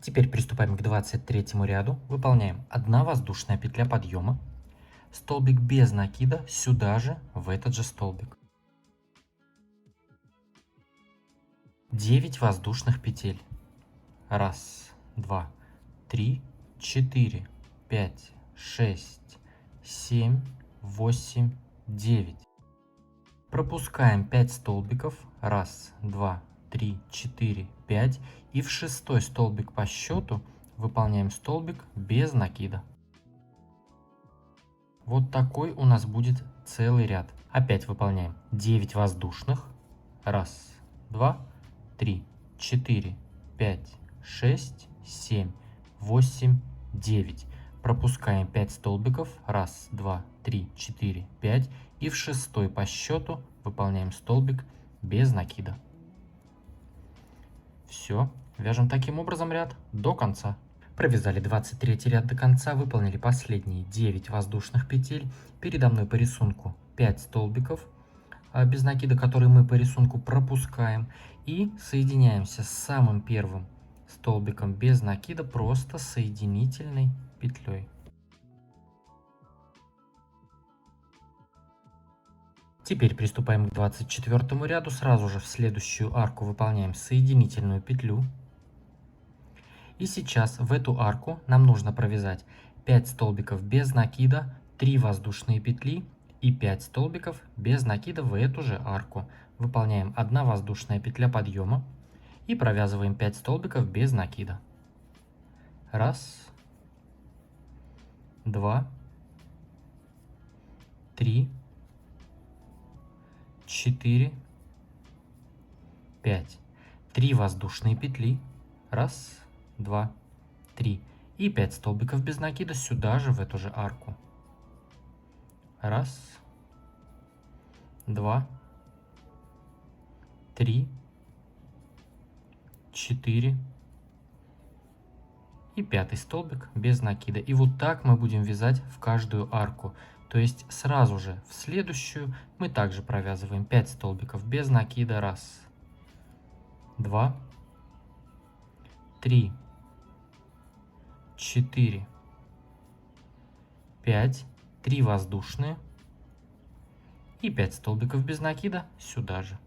Теперь приступаем к 23 ряду. Выполняем 1 воздушная петля подъема, столбик без накида сюда же, в этот же столбик. 9 воздушных петель. 1, 2, 3, 4, 5, 6, 7, 8, 9. Пропускаем 5 столбиков. 1, 2, 3, 4, 5. И в 6-й столбик по счету выполняем столбик без накида. Вот такой у нас будет целый ряд. Опять выполняем 9 воздушных. 1, 2, 3, 4, 5, 6, 7, 8, 9. Пропускаем 5 столбиков. 1, 2, 3, 4, 5. И в 6-й по счету выполняем столбик без накида. Все. Вяжем таким образом ряд до конца. Провязали 23 ряд до конца, выполнили последние 9 воздушных петель. Передо мной по рисунку 5 столбиков без накида, которые мы по рисунку пропускаем. И соединяемся с самым первым столбиком без накида просто соединительной петлей. Теперь приступаем к 24 ряду. Сразу же в следующую арку выполняем соединительную петлю. И сейчас в эту арку нам нужно провязать 5 столбиков без накида, 3 воздушные петли и 5 столбиков без накида в эту же арку. Выполняем 1 воздушная петля подъема и провязываем 5 столбиков без накида. 1, 2, 3, 4, 5. 3 воздушные петли. 1, 2, 3. И 5 столбиков без накида сюда же, в эту же арку. 1, 2, 3, 4 и 5 столбик без накида. И вот так мы будем вязать в каждую арку. То есть сразу же в следующую мы также провязываем 5 столбиков без накида. 1, 2, 3, 4, 5, 3 воздушные и 5 столбиков без накида сюда же.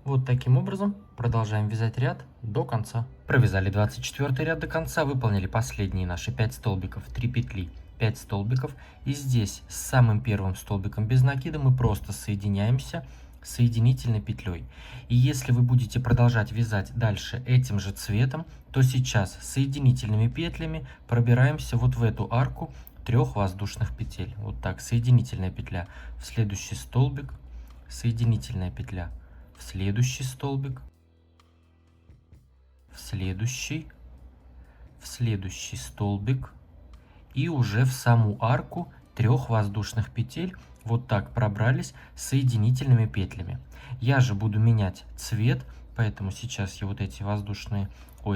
Вот таким образом продолжаем вязать ряд до конца. Провязали 24 ряд до конца, выполнили последние наши 5 столбиков, 3 петли, 5 столбиков. И здесь с самым первым столбиком без накида мы просто соединяемся соединительной петлей. И если вы будете продолжать вязать дальше этим же цветом, то сейчас соединительными петлями пробираемся вот в эту арку 3 воздушных петель. Вот так, соединительная петля в следующий столбик, соединительная петля в следующий столбик, в следующий столбик и уже в саму арку 3 воздушных петель вот так пробрались соединительными петлями. Я же буду менять цвет, поэтому сейчас я вот эти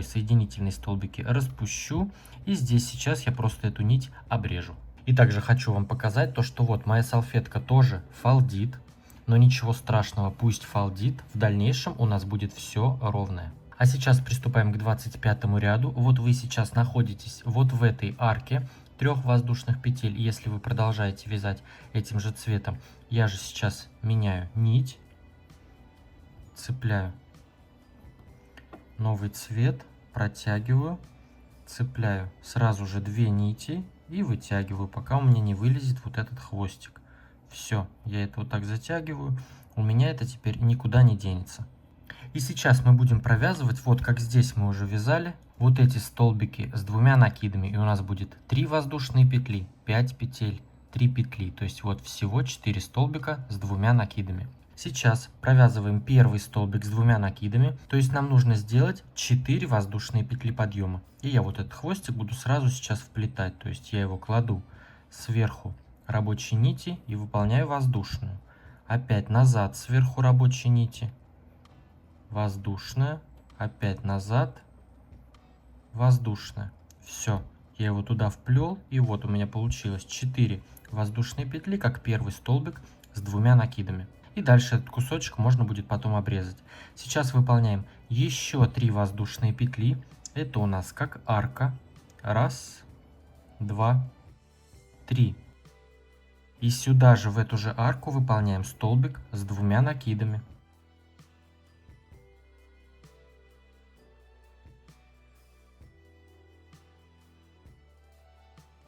соединительные столбики распущу, и здесь сейчас я просто эту нить обрежу. И также хочу вам показать то, что вот моя салфетка тоже фалдит. Но ничего страшного, пусть фалдит, в дальнейшем у нас будет все ровное. А сейчас приступаем к 25 ряду. Вот вы сейчас находитесь вот в этой арке 3 воздушных петель. Если вы продолжаете вязать этим же цветом, я же сейчас меняю нить, цепляю новый цвет, протягиваю, цепляю сразу же 2 нити и вытягиваю, пока у меня не вылезет вот этот хвостик. Все, я это вот так затягиваю, у меня это теперь никуда не денется. И сейчас мы будем провязывать, вот как здесь мы уже вязали, вот эти столбики с 2 накидами. И у нас будет 3 воздушные петли, 5 петель, 3 петли. То есть вот всего 4 столбика с 2 накидами. Сейчас провязываем первый столбик с 2 накидами. То есть нам нужно сделать 4 воздушные петли подъема. И я вот этот хвостик буду сразу сейчас вплетать. То есть я его кладу сверху рабочей нити и выполняю воздушную. Опять назад сверху рабочей нити, воздушная, опять назад, воздушная. Все, Я его туда вплел, и вот у меня получилось 4 воздушные петли, как первый столбик с 2 накидами. И дальше этот кусочек можно будет потом обрезать. Сейчас выполняем еще 3 воздушные петли. Это у нас как арка. Раз, два, три. И сюда же, в эту же арку, выполняем столбик с 2 накидами.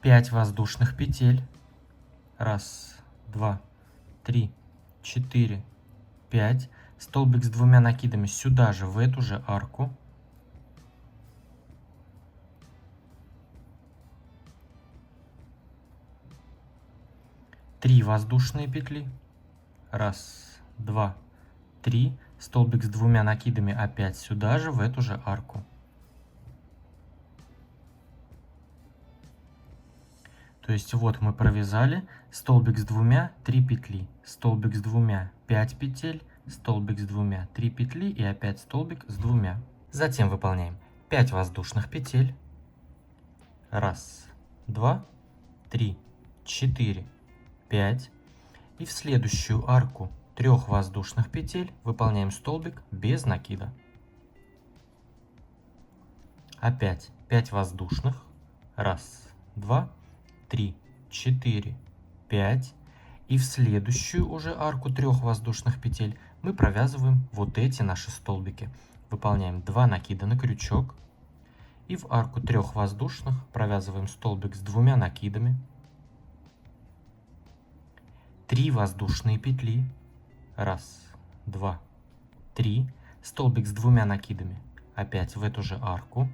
Пять воздушных петель. Раз, два, три, 4, 5. Столбик с 2 накидами сюда же, в эту же арку. Три воздушные петли. Раз, два, три. Столбик с 2 накидами опять сюда же, в эту же арку. То есть вот мы провязали столбик с 2, 3 петли, столбик с 2, 5 петель, столбик с 2, 3 петли и опять столбик с 2. Затем выполняем 5 воздушных петель. Раз, два, три, 4, 5. И в следующую арку 3 воздушных петель выполняем столбик без накида. Опять 5 воздушных. Раз, два, 3, 4, 5. И в следующую уже арку 3 воздушных петель мы провязываем вот эти наши столбики. Выполняем 2 накида на крючок. И в арку 3 воздушных провязываем столбик с 2 накидами. 3 воздушные петли. Раз, два, 3. Столбик с 2 накидами. Опять в эту же арку.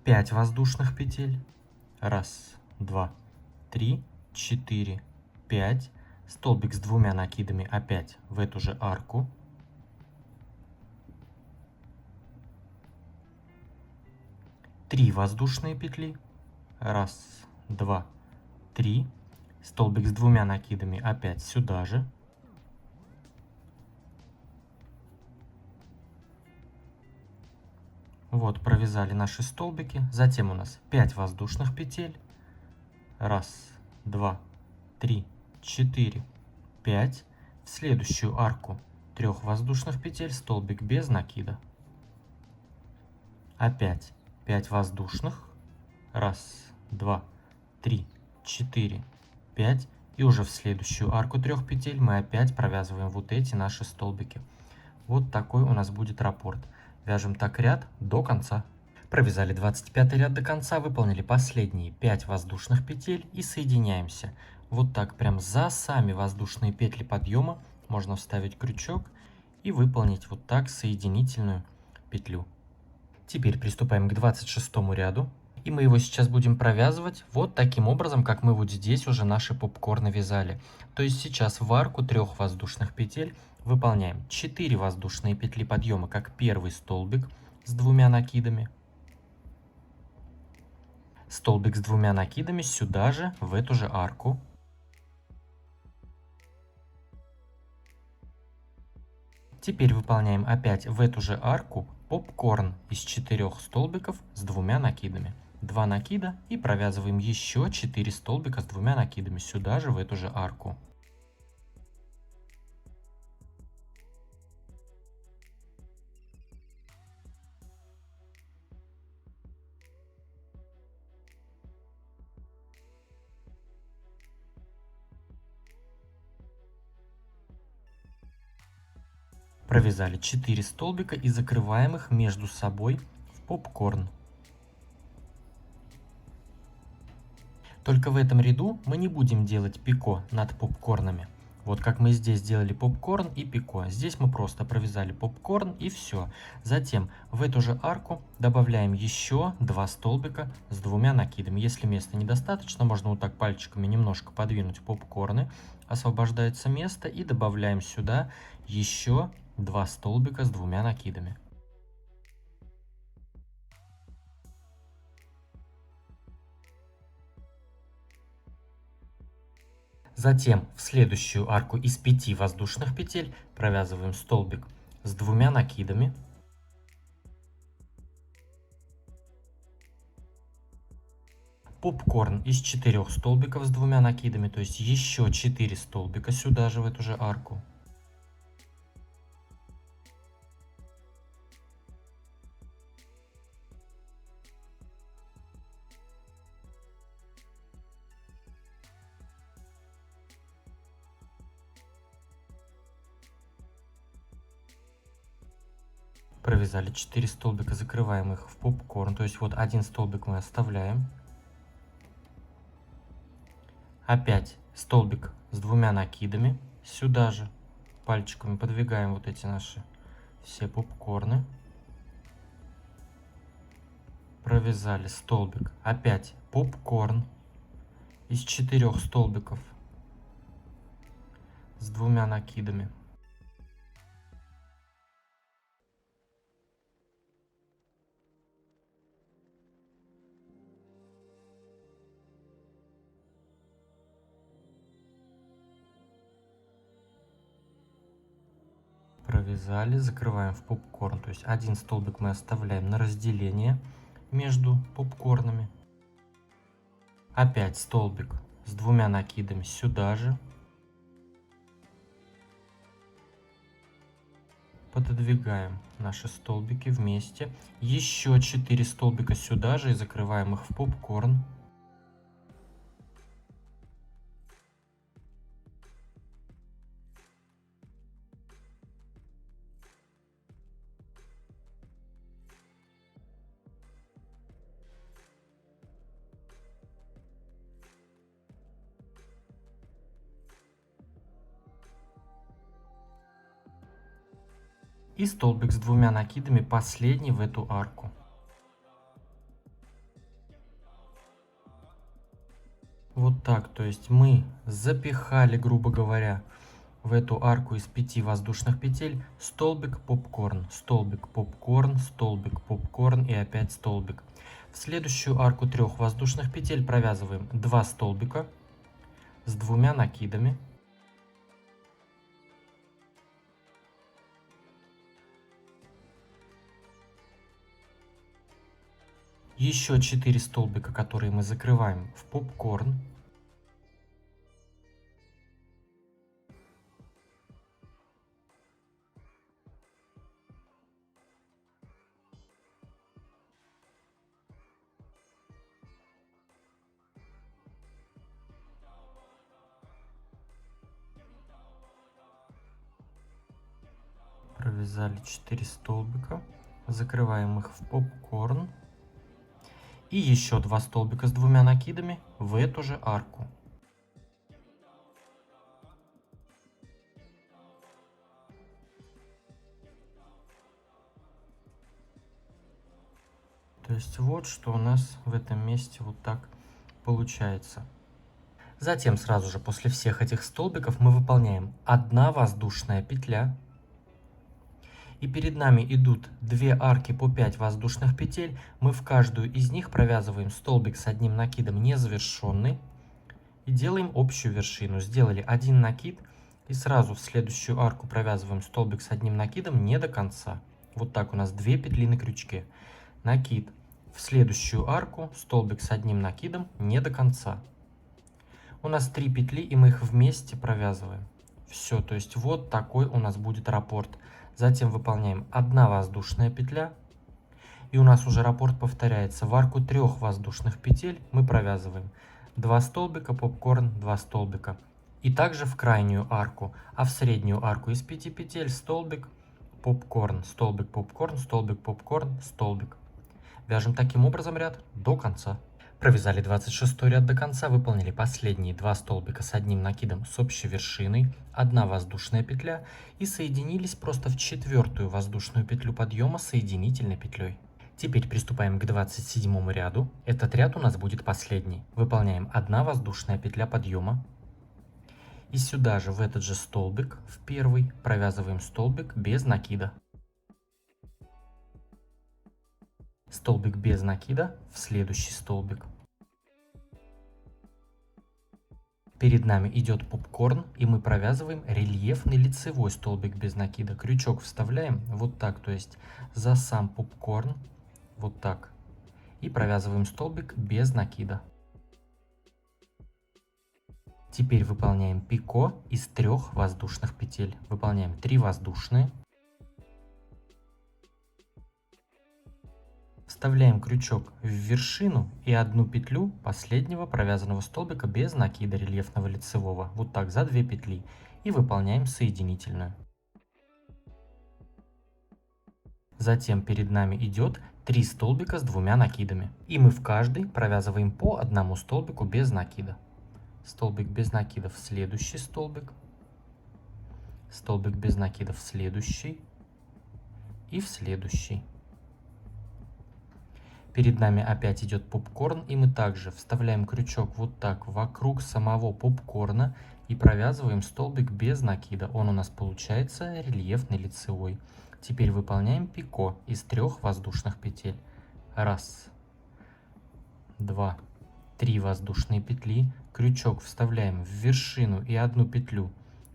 5 воздушных петель. Раз, два, 3, 4, 5. Столбик с 2 накидами опять в эту же арку. 3 воздушные петли. Раз, два, 3. Столбик с 2 накидами опять сюда же. Вот, провязали наши столбики. Затем у нас 5 воздушных петель. Раз, два, 3, 4, 5. В следующую арку 3 воздушных петель, столбик без накида. Опять 5 воздушных. Раз, два, 3, 4, 5. И уже в следующую арку 3 петель мы опять провязываем вот эти наши столбики. Вот такой у нас будет раппорт. Вяжем так ряд до конца. Провязали 25 ряд до конца, выполнили последние 5 воздушных петель и соединяемся. Вот так прям за сами воздушные петли подъема можно вставить крючок и выполнить вот так соединительную петлю. Теперь приступаем к 26 ряду. И мы его сейчас будем провязывать вот таким образом, как мы вот здесь уже наши попкорны вязали. То есть сейчас в арку 3 воздушных петель выполняем 4 воздушные петли подъема, как первый столбик с 2 накидами. Столбик с 2 накидами сюда же, в эту же арку. Теперь выполняем опять в эту же арку попкорн из 4 столбиков с 2 накидами. 2 накида и провязываем еще 4 столбика с 2 накидами сюда же, в эту же арку. Провязали 4 столбика и закрываем их между собой в попкорн. Только в этом ряду мы не будем делать пико над попкорнами. Вот как мы здесь сделали попкорн и пико. Здесь мы просто провязали попкорн и все. Затем в эту же арку добавляем еще 2 столбика с 2 накидами. Если места недостаточно, можно вот так пальчиками немножко подвинуть попкорны. Освобождается место и добавляем сюда еще 2 столбика с 2 накидами. Затем в следующую арку из 5 воздушных петель провязываем столбик с 2 накидами. Попкорн из 4 столбиков с 2 накидами, то есть еще 4 столбика сюда же, в эту же арку. Провязали 4 столбика, закрываем их в попкорн, то есть вот один столбик мы оставляем. Опять столбик с 2 накидами, сюда же пальчиками подвигаем вот эти наши все попкорны. Провязали столбик, опять попкорн из 4 столбиков с 2 накидами. Провязали, закрываем в попкорн, то есть один столбик мы оставляем на разделение между попкорнами. Опять столбик с 2 накидами сюда же. Пододвигаем наши столбики вместе. Еще 4 столбика сюда же и закрываем их в попкорн. И столбик с 2 накидами, последний в эту арку. Вот так, то есть мы запихали, грубо говоря, в эту арку из 5 воздушных петель столбик, попкорн, столбик, попкорн, столбик, попкорн и опять столбик. В следующую арку 3 воздушных петель провязываем 2 столбика с 2 накидами. Еще 4 столбика, которые мы закрываем в попкорн. Провязали 4 столбика, закрываем их в попкорн. И еще 2 столбика с 2 накидами в эту же арку. То есть вот что у нас в этом месте вот так получается. Затем сразу же после всех этих столбиков мы выполняем 1 воздушная петля. И перед нами идут 2 арки по 5 воздушных петель. Мы в каждую из них провязываем столбик с 1 накидом незавершенный. И делаем общую вершину. Сделали 1 накид. И сразу в следующую арку провязываем столбик с 1 накидом не до конца. Вот так у нас 2 петли на крючке. Накид. В следующую арку столбик с 1 накидом не до конца. У нас 3 петли, и мы их вместе провязываем. Все, то есть вот такой у нас будет раппорт. Затем выполняем 1 воздушная петля. И у нас уже раппорт повторяется. В арку 3 воздушных петель мы провязываем 2 столбика, попкорн, 2 столбика. И также в крайнюю арку. А в среднюю арку из 5 петель столбик, попкорн, столбик, попкорн, столбик, попкорн, столбик. Вяжем таким образом ряд до конца. Провязали 26 ряд до конца, выполнили последние 2 столбика с 1 накидом с общей вершиной, 1 воздушная петля и соединились просто в 4-ю воздушную петлю подъема соединительной петлей. Теперь приступаем к 27 ряду. Этот ряд у нас будет последний. Выполняем 1 воздушная петля подъема. И сюда же в этот же столбик, в первый, провязываем столбик без накида. Столбик без накида в следующий столбик. Перед нами идет попкорн, и мы провязываем рельефный лицевой столбик без накида. Крючок вставляем вот так, то есть за сам попкорн, вот так. И провязываем столбик без накида. Теперь выполняем пико из 3 воздушных петель. Выполняем 3 воздушные. Вставляем крючок в вершину и одну петлю последнего провязанного столбика без накида рельефного лицевого. Вот так за 2 петли. И выполняем соединительную. Затем перед нами идет 3 столбика с 2 накидами. И мы в каждый провязываем по одному столбику без накида. Столбик без накидов в следующий столбик. Столбик без накидов в следующий. И в следующий. Перед нами опять идет попкорн, и мы также вставляем крючок вот так вокруг самого попкорна и провязываем столбик без накида. Он у нас получается рельефный лицевой. Теперь выполняем пико из 3 воздушных петель. 1, 2, 3 воздушные петли. Крючок вставляем в вершину и одну петлю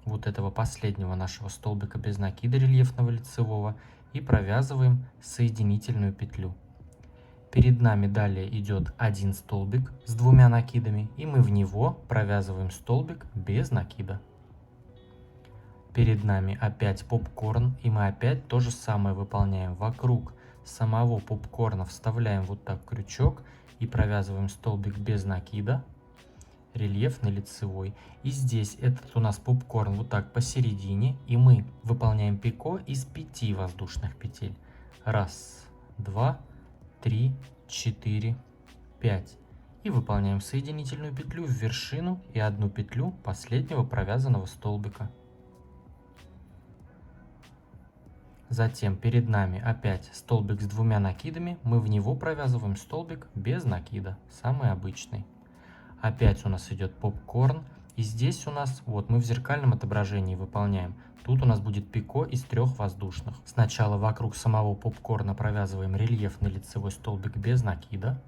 вот этого последнего нашего столбика без накида рельефного лицевого и провязываем соединительную петлю. Перед нами далее идет один столбик с 2 накидами, и мы в него провязываем столбик без накида. Перед нами опять попкорн, и мы опять то же самое выполняем. Вокруг самого попкорна вставляем вот так крючок и провязываем столбик без накида, рельефный лицевой. И здесь этот у нас попкорн вот так посередине, и мы выполняем пико из 5 воздушных петель. 1, 2, 3, 4, 5. И выполняем соединительную петлю в вершину и одну петлю последнего провязанного столбика. Затем перед нами опять столбик с 2 накидами, мы в него провязываем столбик без накида, самый обычный. Опять у нас идет попкорн, и здесь у нас, вот мы в зеркальном отображении выполняем, тут у нас будет пико из 3 воздушных. Сначала вокруг самого попкорна провязываем рельефный лицевой столбик без накида,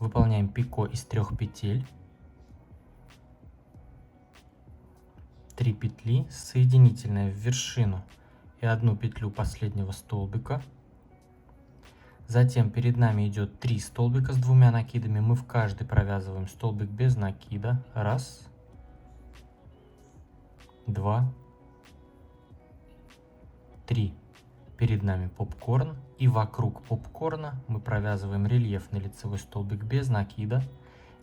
выполняем пико из 3 петель, 3 петли, соединительная в вершину и одну петлю последнего столбика. Затем перед нами идет 3 столбика с 2 накидами, мы в каждый провязываем столбик без накида. 1, 2, 3. Перед нами попкорн, и вокруг попкорна мы провязываем рельефный лицевой столбик без накида,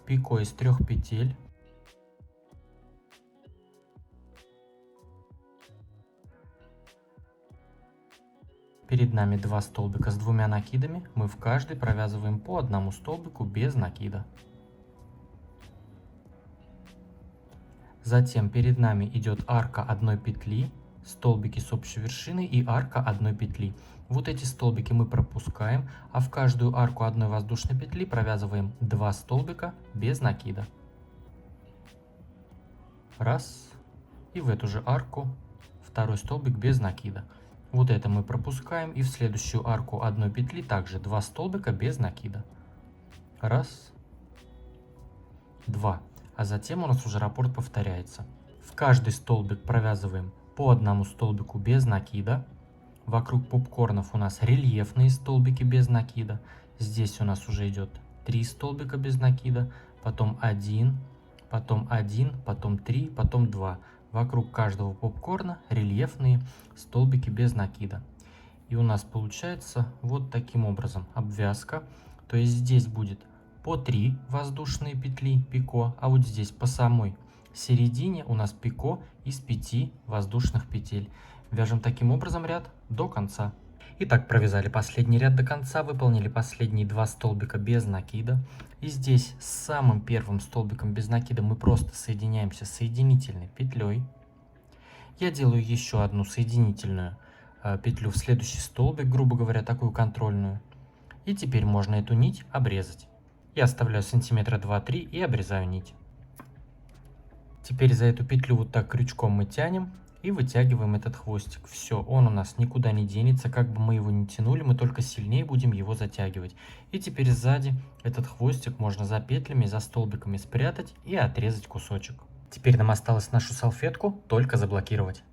пико из 3 петель, перед нами 2 столбика с 2 накидами, мы в каждый провязываем по одному столбику без накида. Затем перед нами идет арка одной петли, столбики с общей вершиной и арка одной петли. Вот эти столбики мы пропускаем, а в каждую арку одной воздушной петли провязываем 2 столбика без накида. 1, и в эту же арку 2 столбик без накида. Вот это мы пропускаем, и в следующую арку одной петли также 2 столбика без накида. 1, 2. А затем у нас уже раппорт повторяется. В каждый столбик провязываем по одному столбику без накида. Вокруг попкорнов у нас рельефные столбики без накида. Здесь у нас уже идет 3 столбика без накида, потом 1, потом 1, потом 3, потом 2. Вокруг каждого попкорна рельефные столбики без накида. И у нас получается вот таким образом обвязка. То есть здесь будет по 3 воздушные петли пико, а вот здесь по самой середине у нас пико из 5 воздушных петель. Вяжем таким образом ряд до конца. Итак, провязали последний ряд до конца, выполнили последние 2 столбика без накида. И здесь с самым первым столбиком без накида мы просто соединяемся соединительной петлей. Я делаю еще одну соединительную петлю в следующий столбик, грубо говоря, такую контрольную. И теперь можно эту нить обрезать. Я оставляю сантиметра 2-3 и обрезаю нить. Теперь за эту петлю вот так крючком мы тянем и вытягиваем этот хвостик. Все, он у нас никуда не денется, как бы мы его ни тянули, мы только сильнее будем его затягивать. И теперь сзади этот хвостик можно за петлями, за столбиками спрятать и отрезать кусочек. Теперь нам осталось нашу салфетку только заблокировать.